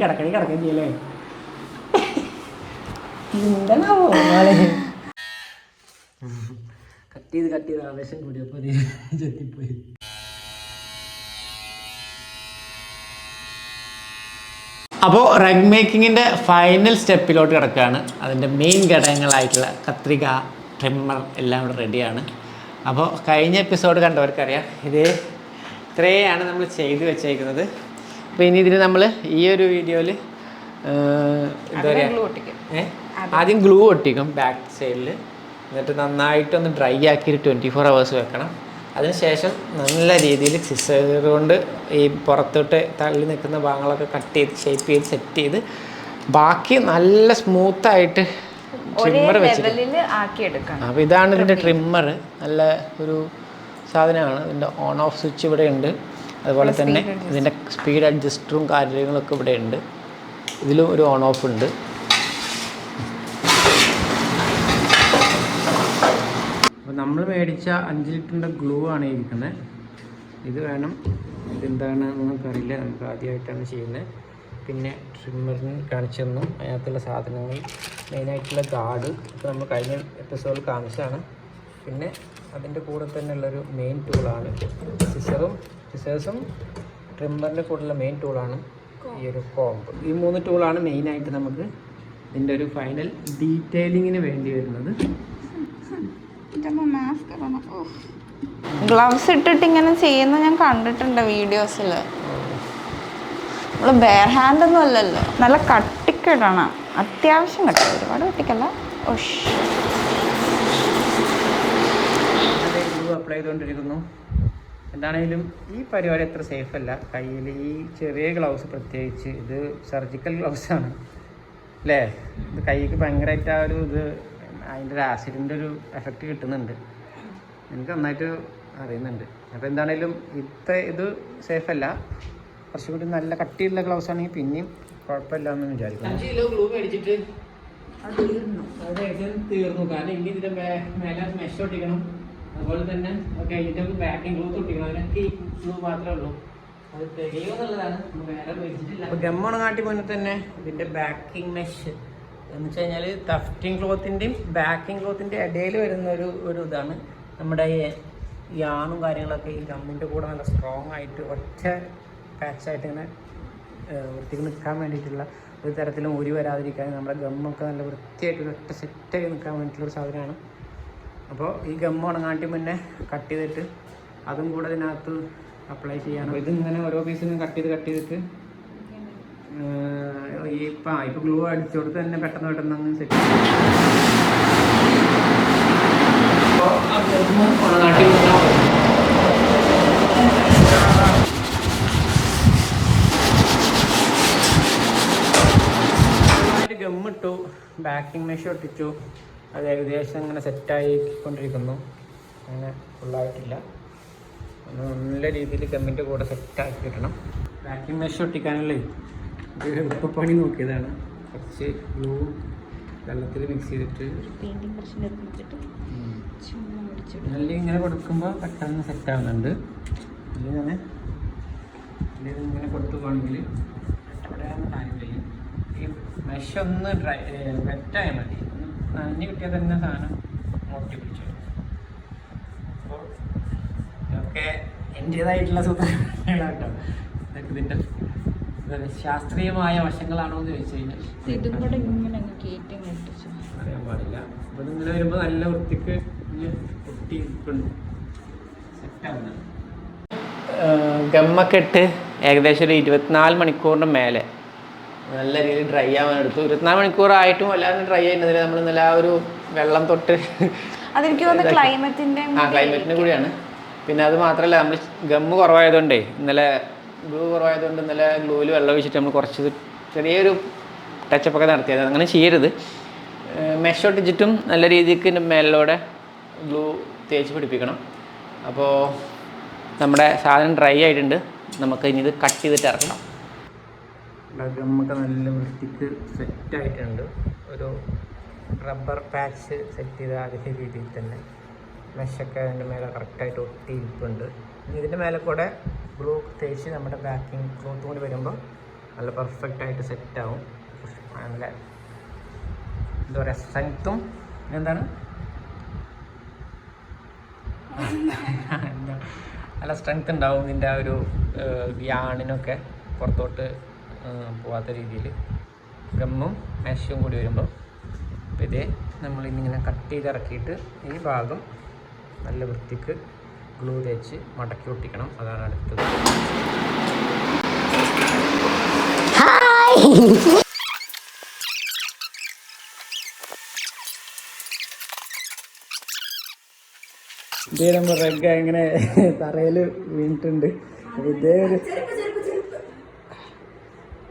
കിടക്കണി ചെയ്യല്ലേ കട്ട് ചെയ്ത് ആവേശം കൂടിയപ്പോൾ ചെത്തിപ്പോയി. അപ്പോൾ റഗ് മേക്കിങ്ങിൻ്റെ ഫൈനൽ സ്റ്റെപ്പിലോട്ട് കിടക്കുകയാണ്. അതിൻ്റെ മെയിൻ ഘടകങ്ങളായിട്ടുള്ള കത്രിക, ട്രിമ്മർ എല്ലാം ഇവിടെ റെഡിയാണ്. അപ്പോൾ കഴിഞ്ഞ എപ്പിസോഡ് കണ്ടവർക്കറിയാം ഇത്രയാണ് നമ്മൾ ചെയ്ത് വെച്ചേക്കുന്നത്. അപ്പോൾ ഇനി ഇതിന് നമ്മൾ ഈ ഒരു വീഡിയോയിൽ എന്താ പറയുക, ആദ്യം ഗ്ലൂ ഒട്ടിക്കും ബാക്ക് സൈഡിൽ. എന്നിട്ട് നന്നായിട്ടൊന്ന് ഡ്രൈ ആക്കിയിട്ട് 24 hours വെക്കണം. അതിനുശേഷം നല്ല രീതിയിൽ സിസർ കൊണ്ട് ഈ പുറത്തോട്ട് തള്ളി നിൽക്കുന്ന ഭാഗങ്ങളൊക്കെ കട്ട് ചെയ്ത് ഷേപ്പ് ചെയ്ത് സെറ്റ് ചെയ്ത് ബാക്കി നല്ല സ്മൂത്തായിട്ട് ട്രിമ്മർ വെച്ചിട്ട്. അപ്പോൾ ഇതാണ് ഇതിൻ്റെ ട്രിമ്മർ. നല്ല ഒരു സാധനമാണ്. ഇതിൻ്റെ ഓൺ ഓഫ് സ്വിച്ച് ഇവിടെ ഉണ്ട്. അതുപോലെ തന്നെ ഇതിൻ്റെ സ്പീഡ് അഡ്ജസ്റ്ററും കാര്യങ്ങളൊക്കെ ഇവിടെ ഉണ്ട്. ഇതിലും ഒരു ഓൺ ഓഫ് ഉണ്ട്. അപ്പോൾ നമ്മൾ മേടിച്ച 5 ലിറ്ററിൻ്റെ ഗ്ലൂ ആണ് ഇരിക്കുന്നത്. ഇത് വേണം. ഇതെന്താണ് നമുക്കറിയില്ല, നമുക്ക് ആദ്യമായിട്ടാണ് ചെയ്യുന്നത്. പിന്നെ ട്രിമ്മറിന് കാണിച്ചു തന്നു. അതിനകത്തുള്ള സാധനങ്ങൾ മെയിനായിട്ടുള്ള ഗാർഡ് ഇപ്പോൾ നമ്മൾ കഴിഞ്ഞ എപ്പിസോഡിൽ കാണിച്ചതാണ്. പിന്നെ അതിൻ്റെ കൂടെ തന്നെ ഉള്ളൊരു മെയിൻ ടൂളാണ് സിസേഴ്സും ട്രിമ്മറിൻ്റെ കൂടെയുള്ള മെയിൻ ടൂളാണ് ഈ ഒരു കോമ്പ്. ഈ 3 ടൂളാണ് മെയിനായിട്ട് നമുക്ക് ഇതിൻ്റെ ഒരു ഫൈനൽ ഡീറ്റെയിലിങ്ങിന് വേണ്ടി വരുന്നത്. ഗ്ലൗസ് ഇട്ടിട്ട് ഇങ്ങനെ ചെയ്യുന്ന ഞാൻ കണ്ടിട്ടുണ്ട് വീഡിയോസിൽ. നമ്മൾ ബെയർ ഹാൻഡ് ഒന്നും അല്ലല്ലോ, നല്ല കട്ടിക്കിടണം. അത്യാവശ്യം കട്ടി, ഒരുപാട് കട്ടിക്കല്ല. അപ്ലൈ ചെയ്തുകൊണ്ടിരിക്കുന്നു. എന്താണെങ്കിലും ഈ പരിപാടി അത്ര സേഫ് അല്ല. കയ്യിൽ ഈ ചെറിയ ഗ്ലൗസ് പ്രത്യേകിച്ച്, ഇത് സർജിക്കൽ ഗ്ലൗസാണ് അല്ലേ. ഇത് കൈക്ക് ഭയങ്കരമായിട്ട് ആ ഒരു അതിൻ്റെ ഒരു ആസിഡിൻ്റെ ഒരു എഫക്റ്റ് കിട്ടുന്നുണ്ട്. എനിക്ക് നന്നായിട്ട് അറിയുന്നുണ്ട്. അപ്പോൾ എന്താണേലും ഇത് സേഫല്ല. കുറച്ചും കൂടി നല്ല കട്ടിയുള്ള ഗ്ലൗസ് ആണെങ്കിൽ പിന്നെയും കുഴപ്പമില്ല എന്ന് വിചാരിക്കുന്നു. 5 കിലോ ഗ്ലൂ മേടിച്ചിട്ട് അത് തീർന്നു. കാരണം ഇനി ഇതിൻ്റെ മേലെ മെഷ് ഒട്ടിക്കണം. അതുപോലെ തന്നെ കഴിഞ്ഞിട്ട് ബാക്കിംഗ് ഗ്ലൂ ഒട്ടിക്കണം. അതിനൊക്കെ ഈ ഗ്ലൂ മാത്രമേ ഉള്ളൂ. അത് തികയുമെന്നുള്ളതാണ്. വേറെ മേടിച്ചിട്ടില്ല. അപ്പോൾ ഗമ്മണ് കാട്ടി മുന്നേ തന്നെ ഇതിൻ്റെ ബാക്കിംഗ് മെഷ് എന്ന് വെച്ച് കഴിഞ്ഞാൽ തഫ്റ്റിംഗ് ക്ലോത്തിൻ്റെയും ബാക്കിംഗ് ക്ലോത്തിൻ്റെ ഇടയിൽ വരുന്ന ഒരു ഇതാണ്. നമ്മുടെ ഈ ആണും കാര്യങ്ങളൊക്കെ ഈ ഗമ്മിൻ്റെ കൂടെ നല്ല സ്ട്രോങ് ആയിട്ട് ഒറ്റ പാച്ചായിട്ട് ഇങ്ങനെ വൃത്തിക്ക് നിൽക്കാൻ വേണ്ടിയിട്ടുള്ള ഒരു തരത്തിലും ഊരി വരാതിരിക്കാൻ നമ്മുടെ ഗമ്മൊക്കെ നല്ല വൃത്തിയായിട്ട് ഒറ്റ സെറ്റായി നിൽക്കാൻ വേണ്ടിയിട്ടുള്ളൊരു സാധനമാണ്. അപ്പോൾ ഈ ഗമ്മ് ഉണങ്ങാണ്ടി മുന്നേ കട്ട് ചെയ്തിട്ട് അതും കൂടെ ഇതിനകത്ത് അപ്ലൈ ചെയ്യാനും. ഇതിങ്ങനെ ഓരോ പീസിനും കട്ട് ചെയ്തിട്ട് ഇപ്പോൾ ഗ്ലൂ അടിച്ചു കൊടുത്ത് തന്നെ പെട്ടെന്ന് അങ്ങ് സെറ്റ് ഗമ്മിട്ടു, ബാക്കിംഗ് മെഷ് ഒട്ടിച്ചു. അത് ഏകദേശം ഇങ്ങനെ സെറ്റായിക്കൊണ്ടിരിക്കുന്നു. അങ്ങനെ ഫുള്ളായിട്ടില്ല. നല്ല രീതിയിൽ ഗമ്മിൻ്റെ കൂടെ സെറ്റാക്കി കിട്ടണം. ബാക്കിംഗ് മെഷ് ഒട്ടിക്കാനല്ലേ ഒരു എളുപ്പപ്പണി നോക്കിയതാണ്. കുറച്ച് ഗ്ലൂ വെള്ളത്തിൽ മിക്സ് ചെയ്തിട്ട് നല്ല ഇങ്ങനെ കൊടുക്കുമ്പോൾ പെട്ടെന്ന് സെറ്റാവുന്നുണ്ട്. അല്ലെങ്കിൽ ഇങ്ങനെ കൊടുത്തു പോകണമെങ്കിൽ എവിടെയാണ് കാര്യം ചെയ്യും. ഈ മെഷ് ഒന്ന് വെറ്റായാൽ മതി. നനഞ്ഞ് കിട്ടിയാൽ തന്നെ സാധനം ഒട്ടി പിടിച്ചു. അപ്പോൾ ഇതൊക്കെ എൻ്റേതായിട്ടുള്ള സൂത്രങ്ങളാട്ടോ. ഇതൊക്കെ ഇതിൻ്റെ ശാസ്ത്രീയമായ വശങ്ങളാണോ എന്ന് ചോദിച്ചു കഴിഞ്ഞാൽ അറിയാൻ പാടില്ല. അപ്പോൾ ഇതിങ്ങനെ വരുമ്പോൾ നല്ല വൃത്തിക്ക് ഒട്ടിയിട്ടുണ്ട്, സെറ്റാവുന്നത്. ഗമ്മൊക്കെ ഇട്ട് ഏകദേശം ഒരു 24 മണിക്കൂറിന് മേലെ നല്ല രീതിയിൽ ഡ്രൈ ആവാൻ എടുത്തു. 24 മണിക്കൂറായിട്ടും അല്ലാതെ ഡ്രൈ ചെയ്യുന്നതിൽ നമ്മൾ ഇന്നലെ ആ ഒരു വെള്ളം തൊട്ട് ക്ലൈമറ്റിൻ്റെ കൂടിയാണ്. പിന്നെ അത് മാത്രമല്ല, നമ്മൾ ഗമ്മ് കുറവായതുകൊണ്ടേ ഗ്ലൂ കുറവായതുകൊണ്ട് ഇന്നലെ ഗ്ലൂവിൽ വെള്ളം ഒഴിച്ചിട്ട് നമ്മൾ കുറച്ച് ചെറിയൊരു ടച്ചപ്പൊക്കെ നടത്തിയത്. അങ്ങനെ ചെയ്യരുത്. മെഷ് ഒട്ടിച്ചിട്ടും നല്ല രീതിക്ക് മേലോടെ ഗ്ലൂ തേച്ച് പിടിപ്പിക്കണം. അപ്പോൾ നമ്മുടെ സാധനം ഡ്രൈ ആയിട്ടുണ്ട്. നമുക്ക് ഇനി ഇത് കട്ട് ചെയ്തിട്ട് ഇറക്കണം. ഗമ്മൊക്കെ നല്ല വൃത്തിക്ക് സെറ്റായിട്ടുണ്ട്. ഒരു റബ്ബർ പാച്ച് സെറ്റ് ചെയ്ത അതേ രീതിയിൽ തന്നെ മെഷൊക്കെ അതിൻ്റെ മേലെ കറക്റ്റായിട്ട് ഒട്ടിയിരിപ്പുണ്ട്. ഇതിൻ്റെ മേലെ കൂടെ ഗ്ലൂ തേച്ച് നമ്മുടെ ബാക്കിംഗ് ക്ലോത്ത് കൂടി വരുമ്പോൾ നല്ല പെർഫെക്റ്റ് ആയിട്ട് സെറ്റാവും. നല്ല എന്താ പറയുക സ്ട്രെങ്ത്തും എന്താണ് എന്താ നല്ല സ്ട്രെങ്ത് ഉണ്ടാവും. ഇതിൻ്റെ ആ ഒരു യാണിനൊക്കെ പുറത്തോട്ട് പോവാത്ത രീതിയിൽ ഗമ്മും മെഷും കൂടി വരുമ്പോൾ. അപ്പോൾ ഇതേ നമ്മളിങ്ങനെ കട്ട് ചെയ്ത് ഇറക്കിയിട്ട് ഈ ഭാഗം നല്ല വൃത്തിക്ക് ഗ്ലൂ തേച്ച് മടക്കി ഒട്ടിക്കണം. അതാണ് അടുത്തത്. ഇതേ നമ്മൾ റെഗ് ഇങ്ങനെ തറയിൽ വീണിട്ടുണ്ട്. ഇതേ ഒരു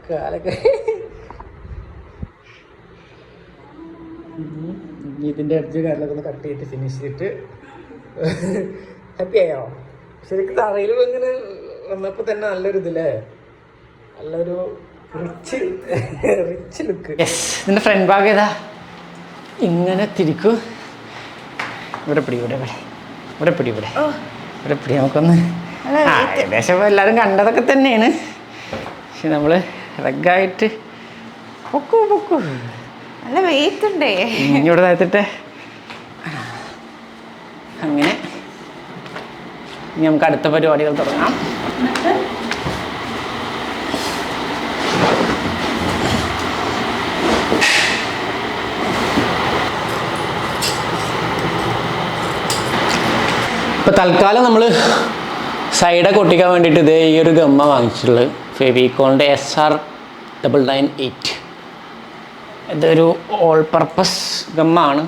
കാലൊക്കെ ഇതിൻ്റെ അടിച്ച് കാലൊക്കെ ഒന്ന് കട്ട് ചെയ്തിട്ട് ഫിനിഷ് ചെയ്തിട്ട് ഹാപ്പി ആയോ? ശരിക്കും തറയിൽ ഇങ്ങനെ വന്നപ്പോൾ തന്നെ നല്ലൊരു ഇതില്ലേ, നല്ലൊരു റിച്ച് ലുക്ക്. ഇതിൻ്റെ ഫ്രണ്ട് ഭാഗം ഏതാ ഇങ്ങനെ തിരിക്കൂ. ഇവിടെ പിടി ഇവിടെ ഇവിടെ ഇവിടെ പിടി ഇവിടെ ഇവിടെ പിടി. നമുക്കൊന്ന് ഏകദേശം എല്ലാവരും കണ്ടതൊക്കെ തന്നെയാണ്. പക്ഷെ നമ്മൾ റെഗായിട്ട് പൊക്കൂ പൊക്കൂ നല്ല വെയിറ്റ് ഉണ്ടേ. ഇവിടെ താഴ്ത്തിട്ടെ. അങ്ങനെ ഇനി നമുക്ക് അടുത്ത പരിപാടികൾ തുടങ്ങാം. ഇപ്പോൾ തൽക്കാലം നമ്മൾ സൈഡൊക്കെ ഒട്ടിക്കാൻ വേണ്ടിയിട്ട് ഇതേ ഈ ഒരു ഗമ്മ വാങ്ങിച്ചിട്ടുള്ളത് ഫെവിക്കോളിൻ്റെ SR998. ഇതൊരു ഓൾ പർപ്പസ് ഗമ്മാണ്.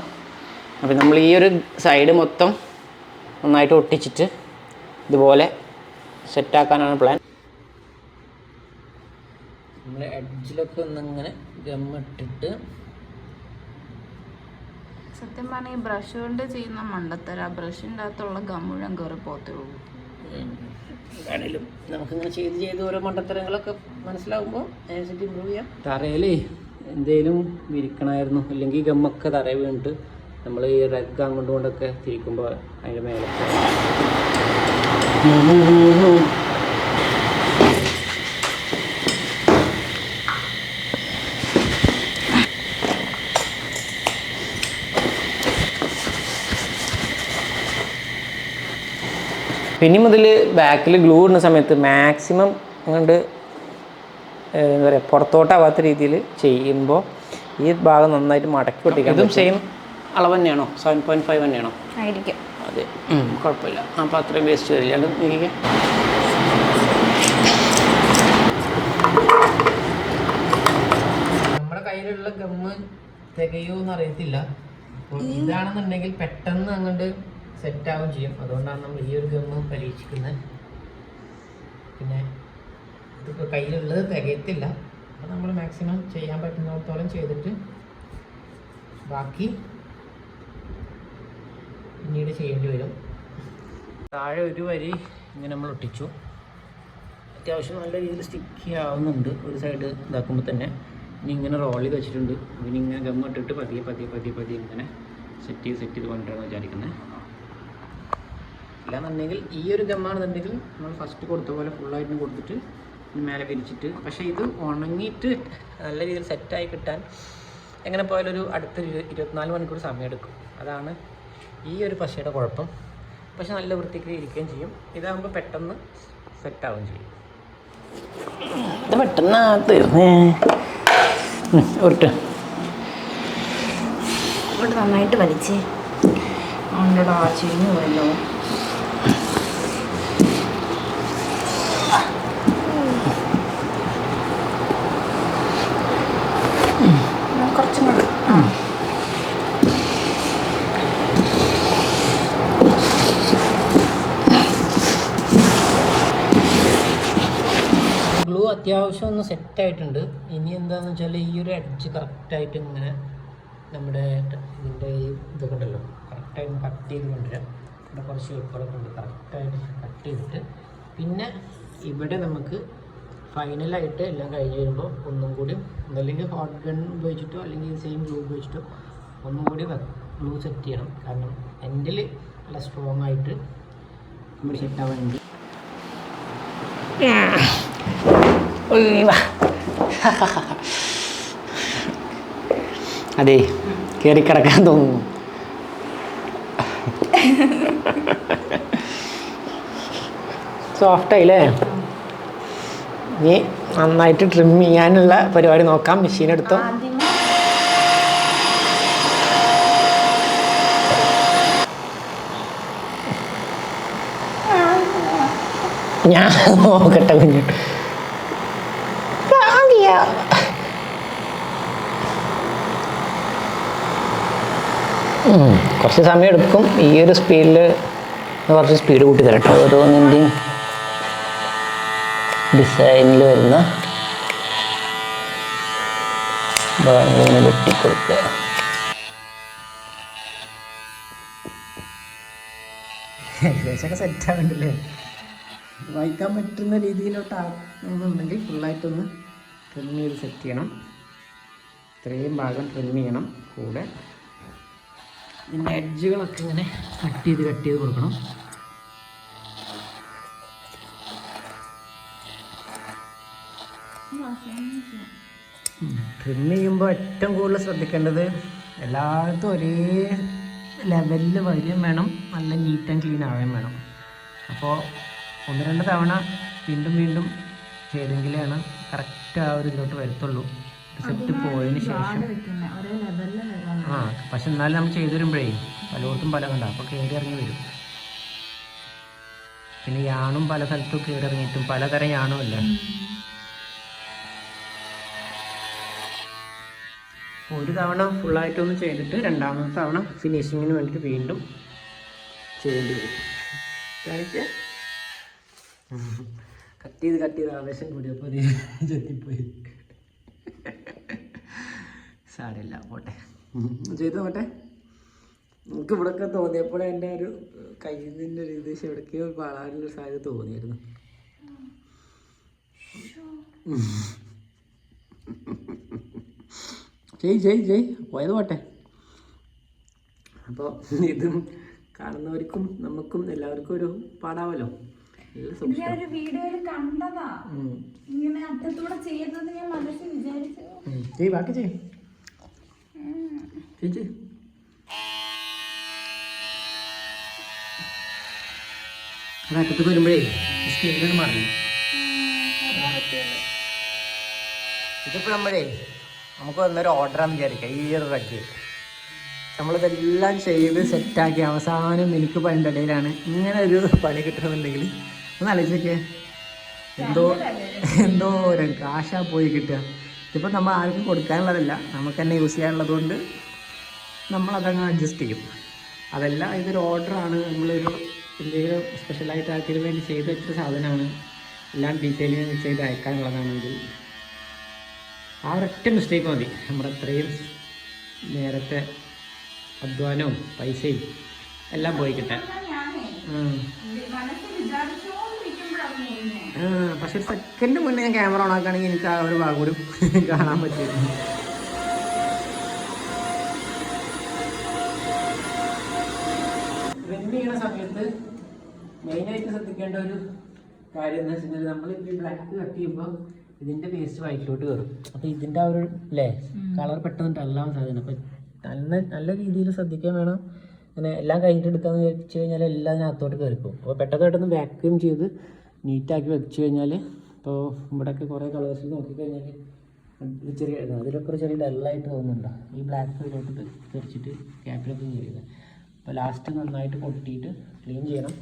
അപ്പോൾ നമ്മൾ ഈ ഒരു സൈഡ് മൊത്തം നന്നായിട്ട് ഒട്ടിച്ചിട്ട് ഇതുപോലെ സെറ്റാക്കാനാണ് പ്ലാൻ. നമ്മൾ എഡ്ജിലൊക്കെ ഒന്നിങ്ങനെ ഗമ്മിട്ടിട്ട് സത്യം പറഞ്ഞാൽ ഈ ബ്രഷ് കൊണ്ട് ചെയ്യുന്ന മണ്ടത്തര. ബ്രഷിൻ്റെ അകത്തുള്ള ഗം മുഴുവൻ കയറി പോത്തുള്ളൂ. ആണെങ്കിലും നമുക്കിങ്ങനെ ചെയ്ത് ഓരോ മണ്ടത്തരങ്ങളൊക്കെ മനസ്സിലാകുമ്പോൾ അതിനനുസരിച്ച് ഇമ്പ്രൂവ് ചെയ്യാം. തറയിൽ എന്തെങ്കിലും വിരിക്കണമായിരുന്നു, അല്ലെങ്കിൽ ഗമ്മൊക്കെ തറയിൽ വീണിട്ട് നമ്മൾ ഈ റെഗ് അങ്ങോട്ട് കൊണ്ടൊക്കെ തിരിക്കുമ്പോൾ അതിൻ്റെ മേലെ പിന്നെ മുതൽ ബാക്കിൽ ഗ്ലൂ ഇടുന്ന സമയത്ത് മാക്സിമം അങ്ങോട്ട് എന്താ പറയുക പുറത്തോട്ടാവാത്ത രീതിയിൽ ചെയ്യുമ്പോൾ ഈ ഭാഗം നന്നായിട്ട് മടക്കി ഒട്ടിക്കാം. ഇതും സെയിം അളവ് തന്നെയാണോ? 7.5 തന്നെയാണോ? ആയിരിക്കും. അതെ, കുഴപ്പമില്ല. അപ്പോൾ അത്രയും വേസ്റ്റ് വരില്ല. അത് നീക്കുക. നമ്മുടെ കയ്യിലുള്ള ഗമ്മ് തികയോ എന്ന് അറിയത്തില്ല. അപ്പോൾ ഇതാണെന്നുണ്ടെങ്കിൽ പെട്ടെന്ന് അങ്ങോട്ട് സെറ്റാവും ചെയ്യും. അതുകൊണ്ടാണ് നമ്മൾ ഈ ഒരു ഗമ്മ് പരീക്ഷിക്കുന്നത്. പിന്നെ ഇതിപ്പോൾ കയ്യിലുള്ളത് തികയത്തില്ല. അപ്പോൾ നമ്മൾ മാക്സിമം ചെയ്യാൻ പറ്റുന്നിടത്തോളം ചെയ്തിട്ട് ബാക്കി പിന്നീട് ചെയ്യേണ്ടി വരും. താഴെ ഒരു വരി ഇങ്ങനെ നമ്മൾ ഒട്ടിച്ചു. അത്യാവശ്യം നല്ല രീതിയിൽ സ്റ്റിക്കി ആവുന്നുണ്ട്. ഒരു സൈഡ് ഇതാക്കുമ്പോൾ തന്നെ ഇനി ഇങ്ങനെ റോൾ ചെയ്ത് വെച്ചിട്ടുണ്ട്. ഇനി ഇങ്ങനെ ഗമ്മ ഇട്ടിട്ട് പതിയെ ഇങ്ങനെ സെറ്റ് ചെയ്ത് കൊണ്ടുവരാമെന്ന് വിചാരിക്കുന്നത്. അല്ലാന്നുണ്ടെങ്കിൽ ഈ ഒരു ഗമ്മാണെന്നുണ്ടെങ്കിൽ നമ്മൾ ഫസ്റ്റ് കൊടുത്ത പോലെ ഫുള്ളായിട്ടും കൊടുത്തിട്ട് മേലെ വിരിച്ചിട്ട്, പക്ഷേ ഇത് ഉണങ്ങിയിട്ട് നല്ല രീതിയിൽ സെറ്റായി കിട്ടാൻ എങ്ങനെ പോയാലും ഒരു അടുത്തൊരു 24 മണിക്കൂർ സമയമെടുക്കും. അതാണ് ഈ ഒരു പശയുടെ കുഴപ്പം. പക്ഷെ നല്ല വൃത്തിക്ക് ഇരിക്കുകയും ചെയ്യും. ഇതാകുമ്പോൾ പെട്ടെന്ന് സെറ്റാവുകയും ചെയ്യും. ഇത് പെട്ടെന്ന് തീർന്നേ. ഇവിടെ നന്നായിട്ട് വലിച്ചേ. ഉണ്ടടാ, ചിരിഞ്ഞു പോയല്ലോ. കുറച്ചും കൂടി ഗ്ലൂ അത്യാവശ്യം ഒന്ന് സെറ്റായിട്ടുണ്ട്. ഇനി എന്താണെന്ന് വെച്ചാൽ ഈ ഒരു എഡ്ജ് കറക്റ്റായിട്ട് ഇങ്ങനെ നമ്മുടെ ഇതിൻ്റെ ഈ ഇതൊക്കെ ഉണ്ടല്ലോ കറക്റ്റായിട്ട് കട്ട് ചെയ്ത് കൊണ്ടുവരാം. ഇവിടെ കുറച്ച് വെപ്പുകളൊക്കെ ഉണ്ട്. കറക്റ്റായിട്ട് കട്ട് ചെയ്തിട്ട് പിന്നെ ഇവിടെ നമുക്ക് ഫൈനലായിട്ട് എല്ലാം കഴിഞ്ഞ് വരുമ്പോൾ ഒന്നും കൂടി ഒന്നല്ലെങ്കിൽ ഹോട്ട് ഗൺ ഉപയോഗിച്ചിട്ടോ അല്ലെങ്കിൽ സെയിം ഗ്ലൂ ഉപയോഗിച്ചിട്ടോ ഒന്നും കൂടി ഗ്ലൂ സെറ്റ് ചെയ്യണം. കാരണം എൻഡിൽ നല്ല സ്ട്രോങ് ആയിട്ട് നമ്മൾ സെറ്റാവാൻ വേണ്ടി അതെ കയറി കിടക്കാൻ തോന്നുന്നു. സോഫ്റ്റായില്ലേ? ഇനി നന്നായിട്ട് ട്രിം ചെയ്യാനുള്ള പരിപാടി നോക്കാം. മെഷീൻ എടുത്തോ. ഞാൻ നോക്കട്ടെ കുഞ്ഞു. കുറച്ച് സമയം എടുക്കും. ഈ ഒരു സ്പീഡിൽ കുറച്ച് സ്പീഡ് കൂട്ടി തരട്ടോ. ഓരോന്നിൻ്റെയും ഡിസൈനിൽ വരുന്ന ഭാഗങ്ങൾ വെട്ടിക്കൊടുക്കുക. ഏകദേശമൊക്കെ സെറ്റാവുന്നുണ്ടല്ലേ? വായിക്കാൻ പറ്റുന്ന രീതിയിലോട്ടാണെന്നുണ്ടെങ്കിൽ ഫുള്ളായിട്ടൊന്ന് ട്രിം ചെയ്ത് സെറ്റ് ചെയ്യണം. ഇത്രയും ഭാഗം ട്രിം ചെയ്യണം. കൂടെ ഇതിൻ്റെ എഡ്ജുകളൊക്കെ ഇങ്ങനെ കട്ട് ചെയ്ത് കൊടുക്കണം. ട്രിം ചെയ്യുമ്പോൾ ഏറ്റവും കൂടുതൽ ശ്രദ്ധിക്കേണ്ടത് എല്ലായിടത്തും ഒരേ ലെവലിൽ വരികയും വേണം, നല്ല നീറ്റ് ആൻഡ് ക്ലീൻ ആവുകയും വേണം. അപ്പോൾ 1-2 തവണ വീണ്ടും ചെയ്തെങ്കിലാണ് കറക്റ്റ് ആ ഒരു ഇതിലോട്ട് വരത്തുള്ളൂ. സെറ്റ് പോയതിന് ശേഷം പക്ഷെ എന്നാലും നമ്മൾ ചെയ്തു വരുമ്പോഴേ പലയിടത്തും പല കണ്ട അപ്പോൾ കയറി ഇറങ്ങി വരും. പിന്നെ യാണും പല സ്ഥലത്തും കയറി ഇറങ്ങിയിട്ടും പലതരം യാണും അല്ലേ. ഒരു തവണ ഫുള്ളായിട്ടൊന്ന് ചെയ്തിട്ട് രണ്ടാമത്തെ തവണ ഫിനിഷിങ്ങിന് വേണ്ടിയിട്ട് വീണ്ടും ചെയ്യേണ്ടി വരും. കാണിക്കുക. കട്ട് ചെയ്ത് ആവേശം കൂടിയപ്പോൾ ചെത്തിപ്പോയി. സാരമില്ല, പോട്ടെ, ചെയ്ത് പോട്ടെ. നമുക്ക് ഇവിടെയൊക്കെ തോന്നിയപ്പോഴേ എൻ്റെ ഒരു കയ്യിൻ്റെ ഒരു ഏകദേശം എവിടേക്കോ പാളാനുള്ള സാധ്യത തോന്നിയായിരുന്നു. ചെയ് പോയത് പോട്ടെ. അപ്പോൾ ഇതും കാണുന്നവർക്കും നമുക്കും എല്ലാവർക്കും ഒരു പാടാവല്ലോ. വീഡിയോയിൽ കണ്ടതാ ഇങ്ങനെ അറ്റത്തൂടെ ചെയ്യുന്നത്, ഞാൻ മനസ്സിൽ വിചാരിച്ചു. ബാക്കി ചെയ്. അറ്റത്ത് വരുമ്പോഴേ സ്കെയിലൊന്നും മാറില്ല. ഇതിപ്പോൾ നമുക്ക് വന്നൊരു ഓർഡറാന്ന് വിചാരിക്കാം. ഈ ഒരു റഗ് നമ്മളിതെല്ലാം ചെയ്ത് സെറ്റാക്കി അവസാനം എനിക്ക് പണിൻ്റെ ഇടയിലാണ് ഇങ്ങനെ ഒരു പണി കിട്ടണമെന്നുണ്ടെങ്കിൽ ഒന്ന് ആലോചിച്ചൊക്കെ എന്തോ ഒരു കാശാ പോയി കിട്ടുക. ഇതിപ്പോൾ നമ്മൾ ആർക്കും കൊടുക്കാനുള്ളതല്ല, നമുക്ക് തന്നെ യൂസ് ചെയ്യാനുള്ളത് കൊണ്ട് നമ്മളതങ്ങ് അഡ്ജസ്റ്റ് ചെയ്യും. അതല്ല, ഇതൊരു ഓർഡറാണ്, നമ്മളൊരു എന്തെങ്കിലും സ്പെഷ്യലായിട്ട് ആർക്കിന് വേണ്ടി ചെയ്ത് വെച്ച സാധനമാണ്, എല്ലാം ഡീറ്റെയിലിങ് ചെയ്ത് അയക്കാനുള്ളതാണെങ്കിൽ ആ ഒരൊറ്റ മിസ്റ്റേക്ക് മതി നമ്മുടെ അത്രയും നേരത്തെ അധ്വാനവും പൈസയും എല്ലാം പോയി കിട്ടാൻ. പക്ഷെ ഒരു സെക്കൻഡ് മുന്നേ ഞാൻ ക്യാമറ ഓൺ ആക്കുകയാണെങ്കിൽ എനിക്ക് ആ ഒരു ഭാഗം കൂടി കാണാൻ പറ്റുമായിരുന്നു. ട്രിം ചെയ്യുന്ന സമയത്ത് മെയിനായിട്ട് ശ്രദ്ധിക്കേണ്ട ഒരു കാര്യം എന്താ വെച്ചാൽ നമ്മൾ ഈ ബ്ലാക്ക് കട്ട് ചെയ്യുമ്പോൾ ഇതിൻ്റെ പേസ്റ്റ് വൈറ്റിലോട്ട് കയറും. അപ്പോൾ ഇതിൻ്റെ ആ ഒരു കളർ പെട്ടെന്ന് ഡള്ളാവാൻ സാധ്യത. അപ്പോൾ നല്ല രീതിയിൽ ശ്രദ്ധിക്കാൻ വേണം. അങ്ങനെ എല്ലാം കഴിഞ്ഞിട്ട് എടുക്കാമെന്ന് വെച്ച് കഴിഞ്ഞാൽ എല്ലാം അതിനകത്തോട്ട് കയറിപ്പോകും. അപ്പോൾ പെട്ടെന്ന് വാക്യൂം ചെയ്ത് നീറ്റാക്കി വെച്ച് കഴിഞ്ഞാൽ, ഇപ്പോൾ ഇവിടെയൊക്കെ കുറേ കളേഴ്സിൽ നോക്കിക്കഴിഞ്ഞാൽ അതിലൊക്കെ ഒരു ചെറിയ ഡള്ളായിട്ട് തോന്നുന്നുണ്ടോ? ഈ ബ്ലാക്ക് ഇതിലോട്ട് തെറിച്ചിട്ട് ക്യാപ്പിലൊക്കെ കയറിയത്. അപ്പോൾ ലാസ്റ്റ് നന്നായിട്ട് പൊട്ടിയിട്ട് ക്ലീൻ ചെയ്യണം.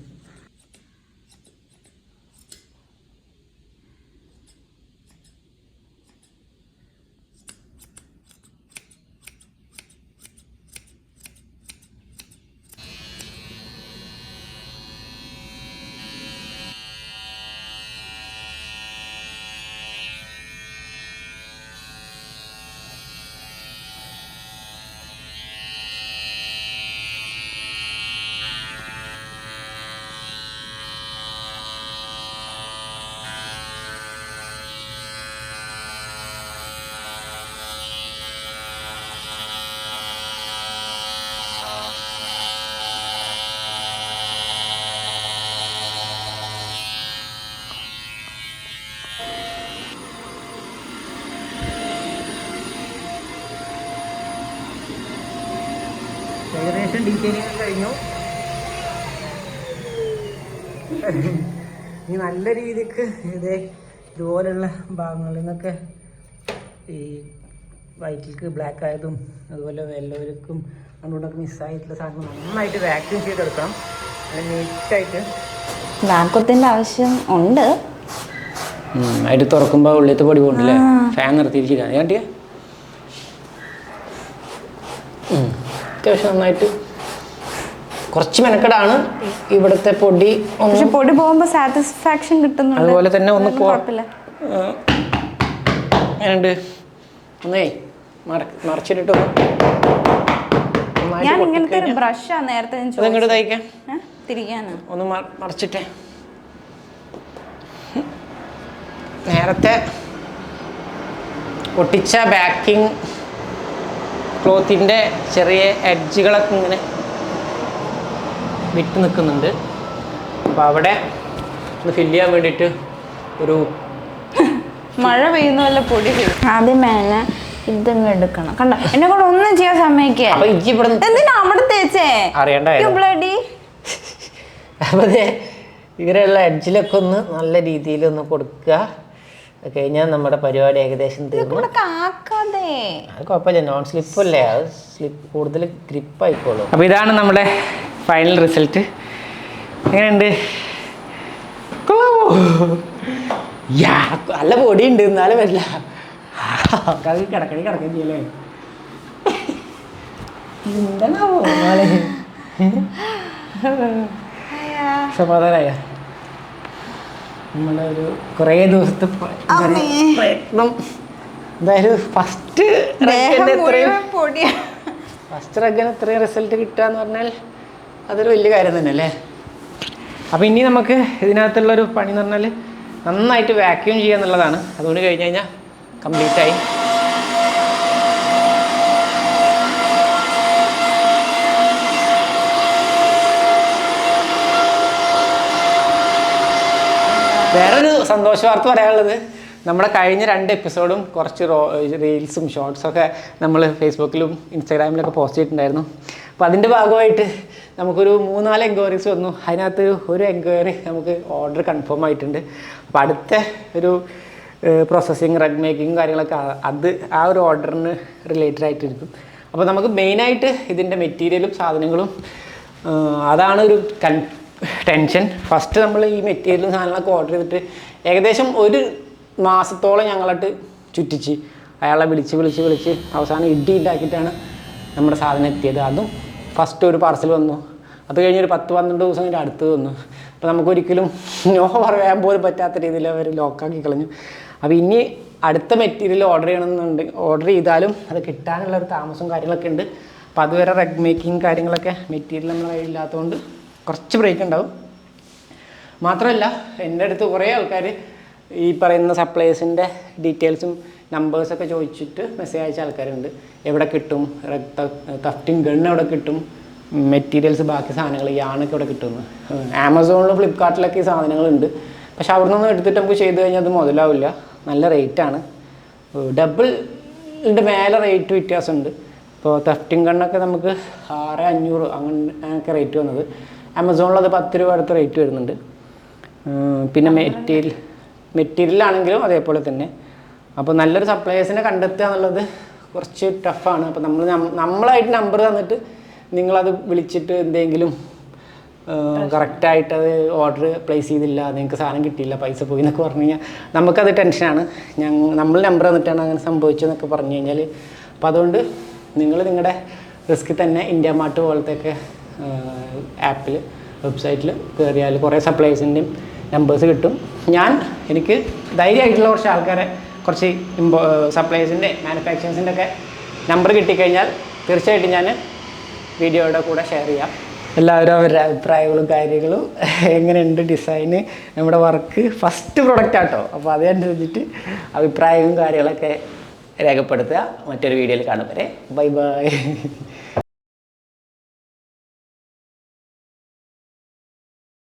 ഏകദേശം ഡീറ്റെയിലിംഗ് കഴിഞ്ഞു. ഇനി നല്ല രീതിക്ക് ഇതുപോലുള്ള ഭാഗങ്ങളിൽ നിന്നൊക്കെ ഈ വൈറ്റിലേക്ക് ബ്ലാക്ക് ആയതും അതുപോലെ എല്ലാവർക്കും അങ്ങോട്ടൊക്കെ മിസ്സായിട്ടുള്ള സാധനം നന്നായിട്ട് വാക്യൂം ചെയ്തെടുക്കണം. അത് നീറ്റായിട്ട് വാക്വത്തിൻ്റെ ആവശ്യം ഉണ്ട്. അതിട്ട് തുറക്കുമ്പോൾ ഉള്ളിലത്തെ പൊടി പോകണ്ടല്ലേ. ഫാൻ നിർത്തിയിരിക്കുകയാണ് കാട്ടിയ അത്യാവശ്യം നന്നായിട്ട് കുറച്ച് മെനക്കെടാണ് ഇവിടുത്തെ പൊടി. പക്ഷെ പൊടി പോകുമ്പോൾ സാറ്റിസ്ഫാക്ഷൻ കിട്ടുന്നു. അതുപോലെ തന്നെ ഒന്ന് എങ്ങനെയുണ്ട് ഒന്നേ മറിച്ചിട്ട് ഞാൻ ഇങ്ങനത്തെ ഒരു ബ്രഷാണ് നേരത്തെ ഇങ്ങോട്ട് തയ്ക്കാം തിരിക്കാനാ. ഒന്ന് മറിച്ചിട്ടേ. നേരത്തെ ഒട്ടിച്ച ബാക്കിംഗ് ക്ലോത്തിൻ്റെ ചെറിയ എഡ്ജുകളൊക്കെ ഇങ്ങനെ വിട്ട് നിൽക്കുന്നുണ്ട്. അപ്പോൾ അവിടെ ഒന്ന് ഫില്ല് ചെയ്യാൻ വേണ്ടിയിട്ട് ഒരു മഴ പെയ്യുന്ന വല്ല പൊടി ആദ്യമേ ഇതങ്ങ് എടുക്കണം. കണ്ട എന്നെ കൂടെ ഒന്നും ചെയ്യാൻ സമ്മതിക്കുക. എന്തിനാ അവിടെ തേച്ചേ അറിയണ്ടായി. അപ്പോൾ ഇങ്ങനെയുള്ള എഡ്ജിലൊക്കെ ഒന്ന് നല്ല രീതിയിൽ ഒന്ന് കൊടുക്കുക. കഴിഞ്ഞാൽ നമ്മുടെ പരിപാടി ഏകദേശം തീർന്നു. അത് കുഴപ്പമില്ല, നോൺ സ്ലിപ്പ് അല്ലേ, അത് സ്ലിപ്പ് കൂടുതൽ ഗ്രിപ്പ് ആയിക്കോളും. അപ്പോൾ ഇതാണ് നമ്മുടെ ഫൈനൽ റിസൾട്ട്. എങ്ങനെയുണ്ട്? നല്ല പൊടിയുണ്ട് എന്നാലും പറ്റില്ല. കിടക്കണി ചെയ്യല്ലേ. എന്താണാവോ സമാധാനായ നമ്മുടെ ഒരു കുറേ ദിവസത്തെ പ്രയത്നം എന്തായാലും ഫസ്റ്റ് റഗ്ഗിന് ഇത്രയും റിസൾട്ട് കിട്ടുക എന്ന് പറഞ്ഞാൽ അതൊരു വലിയ കാര്യം തന്നെ അല്ലേ. അപ്പോൾ ഇനി നമുക്ക് ഇതിനകത്തുള്ളൊരു പണി എന്ന് പറഞ്ഞാൽ നന്നായിട്ട് വാക്യൂം ചെയ്യുക എന്നുള്ളതാണ്. അതുകൊണ്ട് കഴിഞ്ഞ് കഴിഞ്ഞാൽ കംപ്ലീറ്റായി. വേറൊരു സന്തോഷ വാർത്ത പറയാനുള്ളത്, നമ്മുടെ കഴിഞ്ഞ 2 എപ്പിസോഡും കുറച്ച് റീൽസും ഷോർട്സൊക്കെ നമ്മൾ ഫേസ്ബുക്കിലും ഇൻസ്റ്റാഗ്രാമിലൊക്കെ പോസ്റ്റ് ചെയ്തിട്ടുണ്ടായിരുന്നു. അപ്പോൾ അതിൻ്റെ ഭാഗമായിട്ട് നമുക്കൊരു 3-4 എൻക്വയറീസ് വന്നു. അതിനകത്ത് ഒരു എൻക്വയറി നമുക്ക് ഓർഡർ കൺഫേം ആയിട്ടുണ്ട്. അപ്പോൾ അടുത്ത ഒരു പ്രോസസ്സിങ് റഗ് മേക്കിങ് കാര്യങ്ങളൊക്കെ അത് ആ ഒരു ഓർഡറിന് റിലേറ്റഡ് ആയിട്ടിരിക്കും. അപ്പോൾ നമുക്ക് മെയിനായിട്ട് ഇതിൻ്റെ മെറ്റീരിയലും സാധനങ്ങളും അതാണ് ഒരു ടെൻഷൻ. ഫസ്റ്റ് നമ്മൾ ഈ മെറ്റീരിയലും സാധനങ്ങളൊക്കെ ഓർഡർ ചെയ്തിട്ട് ഏകദേശം 1 മാസത്തോളം ഞങ്ങളായിട്ട് ചുറ്റിച്ച് അയാളെ വിളിച്ച് അവസാനം ഇണ്ടാക്കിയിട്ടാണ് നമ്മുടെ സാധനം എത്തിയത്. അതും ഫസ്റ്റ് ഒരു പാർസൽ വന്നു, അത് കഴിഞ്ഞൊരു 10-12 ദിവസം കഴിഞ്ഞ് അടുത്തത് വന്നു. അപ്പോൾ നമുക്കൊരിക്കലും നോ പറയാൻ പോലും പറ്റാത്ത രീതിയിൽ അവർ ലോക്കാക്കി കളഞ്ഞു. അപ്പോൾ ഇനി അടുത്ത മെറ്റീരിയൽ ഓർഡർ ചെയ്താലും അത് കിട്ടാനുള്ളൊരു താമസവും കാര്യങ്ങളൊക്കെ ഉണ്ട്. അപ്പോൾ അതുവരെ റഗ് മേക്കിങ് കാര്യങ്ങളൊക്കെ മെറ്റീരിയൽ നമ്മുടെ കയ്യിലില്ലാത്തതുകൊണ്ട് കുറച്ച് ബ്രേക്ക് ഉണ്ടാവും. മാത്രമല്ല എൻ്റെ അടുത്ത് കുറേ ആൾക്കാർ ഈ പറയുന്ന സപ്ലൈസിൻ്റെ ഡീറ്റെയിൽസും നമ്പേഴ്സൊക്കെ ചോദിച്ചിട്ട് മെസ്സേജ് അയച്ച ആൾക്കാരുണ്ട്. എവിടെ കിട്ടും, തഫ്റ്റിംഗ് ഗൺ എവിടെ കിട്ടും, മെറ്റീരിയൽസ് ബാക്കി സാധനങ്ങൾ യാണൊക്കെ ഇവിടെ കിട്ടുമെന്ന്. ആമസോണിലും ഫ്ലിപ്കാർട്ടിലൊക്കെ ഈ സാധനങ്ങളുണ്ട്. പക്ഷെ അവിടെ നിന്നൊന്നും എടുത്തിട്ട് നമുക്ക് ചെയ്ത് കഴിഞ്ഞാൽ അത് മുതലാവില്ല, നല്ല റേറ്റാണ്. ഡബിളിൻ്റെ മേലെ റേറ്റ് വ്യത്യാസമുണ്ട്. ഇപ്പോൾ തഫ്റ്റിംഗ് ഗണ്ണൊക്കെ നമുക്ക് 6,500 അങ്ങനെയൊക്കെ റേറ്റ് വന്നത്. ആമസോണിലത് 10 രൂപ അടുത്ത് റേറ്റ് വരുന്നുണ്ട്. പിന്നെ മെറ്റീരിയലാണെങ്കിലും അതേപോലെ തന്നെ. അപ്പോൾ നല്ലൊരു സപ്ലയേഴ്സിനെ കണ്ടെത്തുക എന്നുള്ളത് കുറച്ച് ടഫാണ്. അപ്പോൾ നമ്മളായിട്ട് നമ്പർ തന്നിട്ട് നിങ്ങളത് വിളിച്ചിട്ട് എന്തെങ്കിലും കറക്റ്റായിട്ട് അത് ഓർഡർ പ്ലേസ് ചെയ്തില്ല, നിങ്ങൾക്ക് സാധനം കിട്ടിയില്ല, പൈസ പോയി എന്നൊക്കെ പറഞ്ഞു കഴിഞ്ഞാൽ നമുക്കത് ടെൻഷനാണ്. നമ്മൾ നമ്പർ തന്നിട്ടാണ് അങ്ങനെ സംഭവിച്ചതെന്നൊക്കെ പറഞ്ഞു കഴിഞ്ഞാൽ. അപ്പോൾ അതുകൊണ്ട് നിങ്ങൾ നിങ്ങളുടെ റിസ്കിൽ തന്നെ ഇന്ത്യ മാർട്ട് പോലത്തെയൊക്കെ ആപ്പിൽ വെബ്സൈറ്റിൽ കയറിയാൽ കുറേ സപ്ലൈസിൻ്റെയും നമ്പേഴ്സ് കിട്ടും. എനിക്ക് ധൈര്യമായിട്ടുള്ള കുറച്ച് ആൾക്കാരെ, കുറച്ച് സപ്ലൈസിൻ്റെ മാനുഫാക്ചറേഴ്സിൻ്റെ ഒക്കെ നമ്പർ കിട്ടിക്കഴിഞ്ഞാൽ തീർച്ചയായിട്ടും ഞാൻ വീഡിയോയുടെ കൂടെ ഷെയർ ചെയ്യാം. എല്ലാവരും അവരുടെ അഭിപ്രായങ്ങളും കാര്യങ്ങളും എങ്ങനെയുണ്ട് ഡിസൈന്, നമ്മുടെ വർക്ക് ഫസ്റ്റ് പ്രൊഡക്റ്റാട്ടോ. അപ്പോൾ അതനുസരിച്ചിട്ട് അഭിപ്രായവും കാര്യങ്ങളൊക്കെ രേഖപ്പെടുത്തുക. മറ്റൊരു വീഡിയോയിൽ കാണും വരെ ബൈ ബൈ.